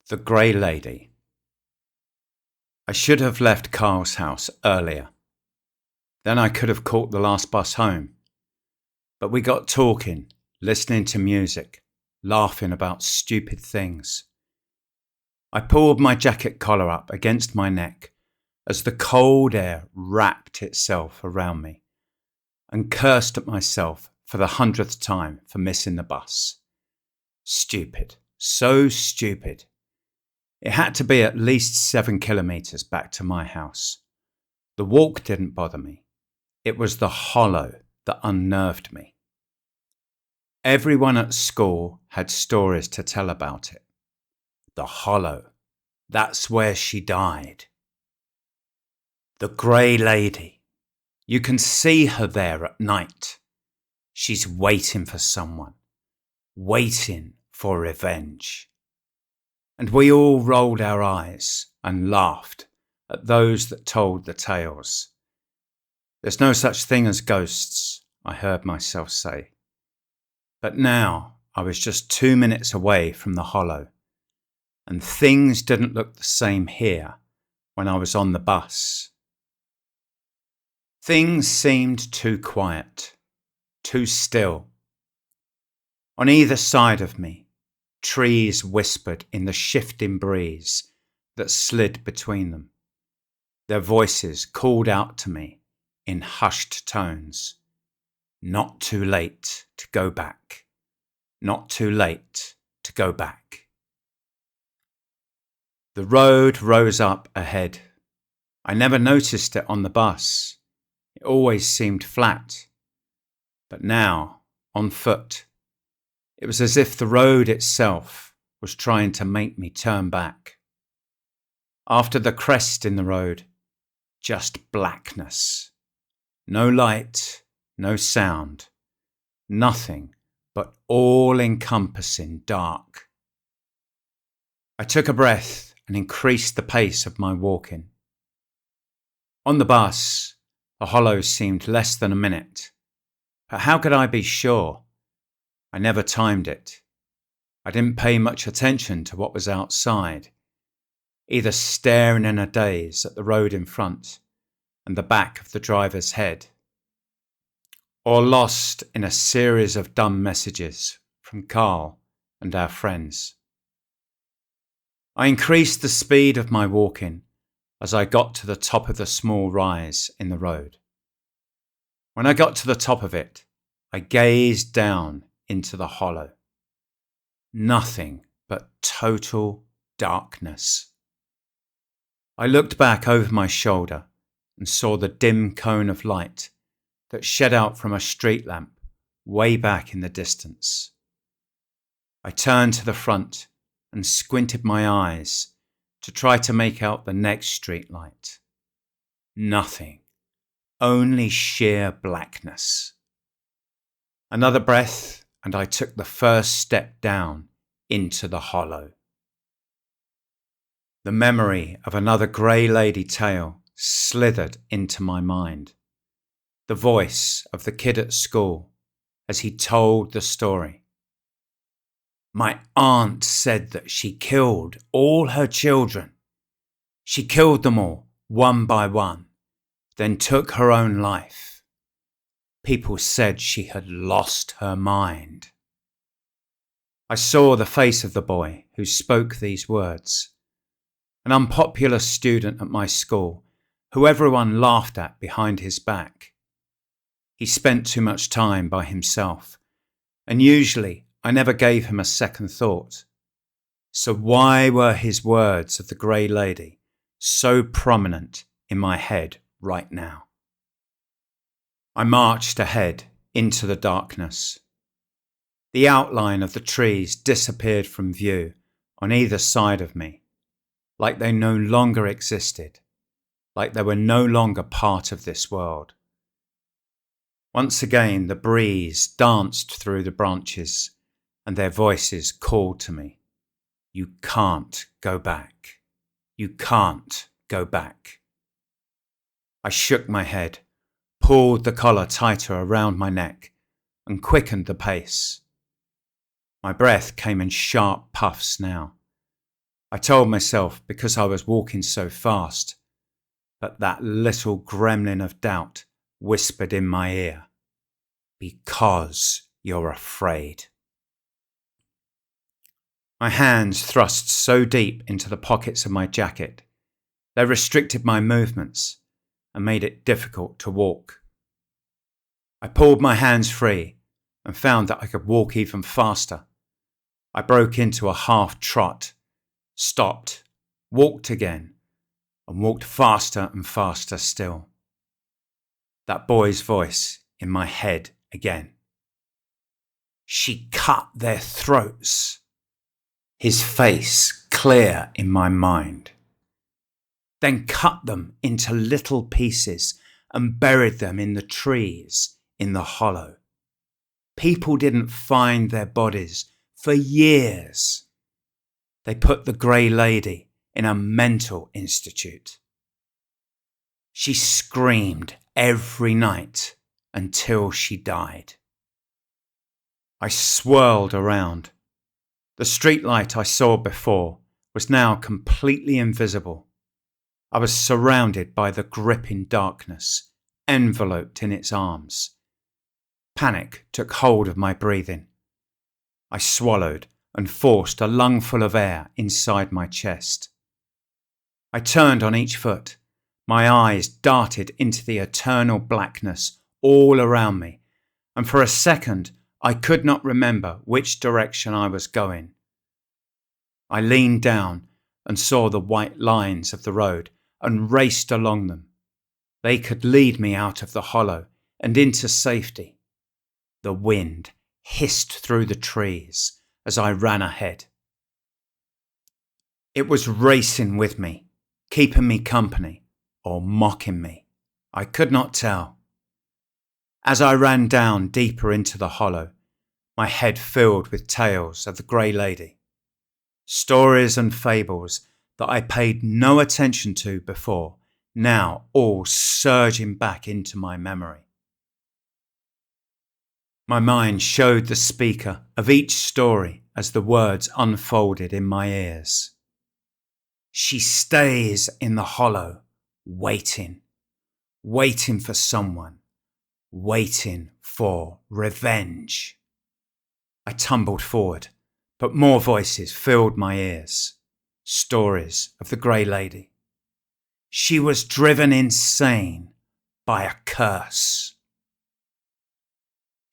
The Grey Lady. I should have left Carl's house earlier. Then I could have caught the last bus home. But we got talking, listening to music, laughing about stupid things. I pulled my jacket collar up against my neck as the cold air wrapped itself around me and cursed at myself for the 100th time for missing the bus. Stupid, so stupid. It had to be at least 7 kilometres back to my house. The walk didn't bother me. It was the hollow that unnerved me. Everyone at school had stories to tell about it. The hollow. That's where she died. The Grey Lady. You can see her there at night. She's waiting for someone. Waiting for revenge. And we all rolled our eyes and laughed at those that told the tales. There's no such thing as ghosts, I heard myself say. But now I was just 2 minutes away from the hollow, and things didn't look the same here when I was on the bus. Things seemed too quiet, too still. On either side of me, trees whispered in the shifting breeze that slid between them. Their voices called out to me in hushed tones. Not too late to go back. Not too late to go back. The road rose up ahead. I never noticed it on the bus. It always seemed flat. But now, on foot, it was as if the road itself was trying to make me turn back. After the crest in the road, just blackness. No light, no sound, nothing but all-encompassing dark. I took a breath and increased the pace of my walking. On the bus, the hollow seemed less than a minute. But how could I be sure? I never timed it. I didn't pay much attention to what was outside, either staring in a daze at the road in front and the back of the driver's head, or lost in a series of dumb messages from Carl and our friends. I increased the speed of my walking as I got to the top of the small rise in the road. When I got to the top of it, I gazed down into the hollow. Nothing but total darkness. I looked back over my shoulder and saw the dim cone of light that shed out from a street lamp way back in the distance. I turned to the front and squinted my eyes to try to make out the next street light. Nothing. Only sheer blackness. Another breath, and I took the first step down into the hollow. The memory of another Grey Lady tale slithered into my mind. The voice of the kid at school as he told the story. My aunt said that she killed all her children. She killed them all, one by one, then took her own life. People said she had lost her mind. I saw the face of the boy who spoke these words. An unpopular student at my school who everyone laughed at behind his back. He spent too much time by himself, and usually I never gave him a second thought. So why were his words of the Grey Lady so prominent in my head right now? I marched ahead into the darkness. The outline of the trees disappeared from view on either side of me, like they no longer existed, like they were no longer part of this world. Once again, the breeze danced through the branches, and their voices called to me. You can't go back. You can't go back. I shook my head, pulled the collar tighter around my neck, and quickened the pace. My breath came in sharp puffs now. I told myself because I was walking so fast, but that little gremlin of doubt whispered in my ear, "Because you're afraid." My hands thrust so deep into the pockets of my jacket, they restricted my movements and made it difficult to walk. I pulled my hands free and found that I could walk even faster. I broke into a half trot, stopped, walked again, and walked faster and faster still. That boy's voice in my head again. She cut their throats. His face clear in my mind. Then cut them into little pieces and buried them in the trees in the hollow. People didn't find their bodies for years. They put the grey lady in a mental institute. She screamed every night until she died. I swirled around. The streetlight I saw before was now completely invisible. I was surrounded by the gripping darkness, enveloped in its arms. Panic took hold of my breathing. I swallowed and forced a lungful of air inside my chest. I turned on each foot. My eyes darted into the eternal blackness all around me, and for a second I could not remember which direction I was going. I leaned down and saw the white lines of the road and raced along them. They could lead me out of the hollow and into safety. The wind hissed through the trees as I ran ahead. It was racing with me, keeping me company, or mocking me. I could not tell. As I ran down deeper into the hollow, my head filled with tales of the grey lady. Stories and fables that I paid no attention to before, now all surging back into my memory. My mind showed the speaker of each story as the words unfolded in my ears. She stays in the hollow, waiting for someone, waiting for revenge. I tumbled forward, but more voices filled my ears. Stories of the grey lady. She was driven insane by a curse.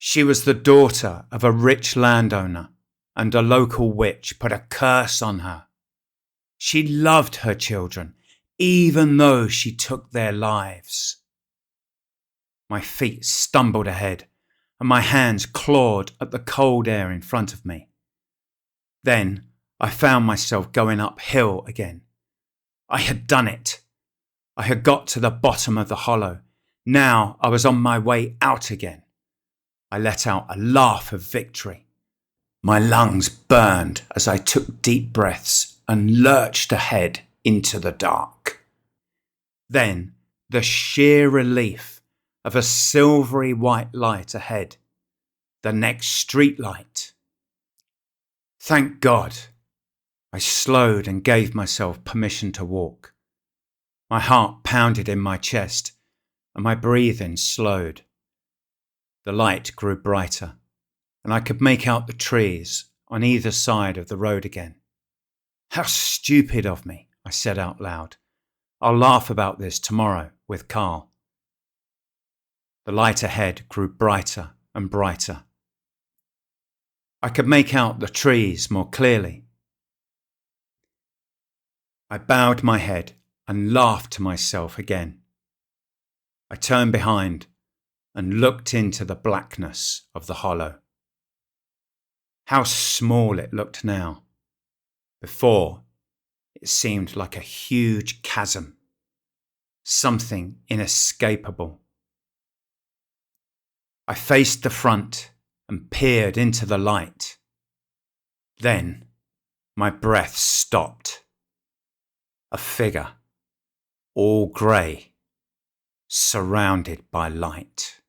She was the daughter of a rich landowner, and a local witch put a curse on her. She loved her children, even though she took their lives. My feet stumbled ahead, and my hands clawed at the cold air in front of me. Then I found myself going uphill again. I had done it. I had got to the bottom of the hollow. Now I was on my way out again. I let out a laugh of victory. My lungs burned as I took deep breaths and lurched ahead into the dark. Then the sheer relief of a silvery white light ahead. The next street light. Thank God. I slowed and gave myself permission to walk. My heart pounded in my chest and my breathing slowed. The light grew brighter, and I could make out the trees on either side of the road again. How stupid of me, I said out loud. I'll laugh about this tomorrow with Carl. The light ahead grew brighter and brighter. I could make out the trees more clearly. I bowed my head and laughed to myself again. I turned behind and looked into the blackness of the hollow. How small it looked now. Before, it seemed like a huge chasm, something inescapable. I faced the front and peered into the light. Then my breath stopped. A figure, all grey, surrounded by light.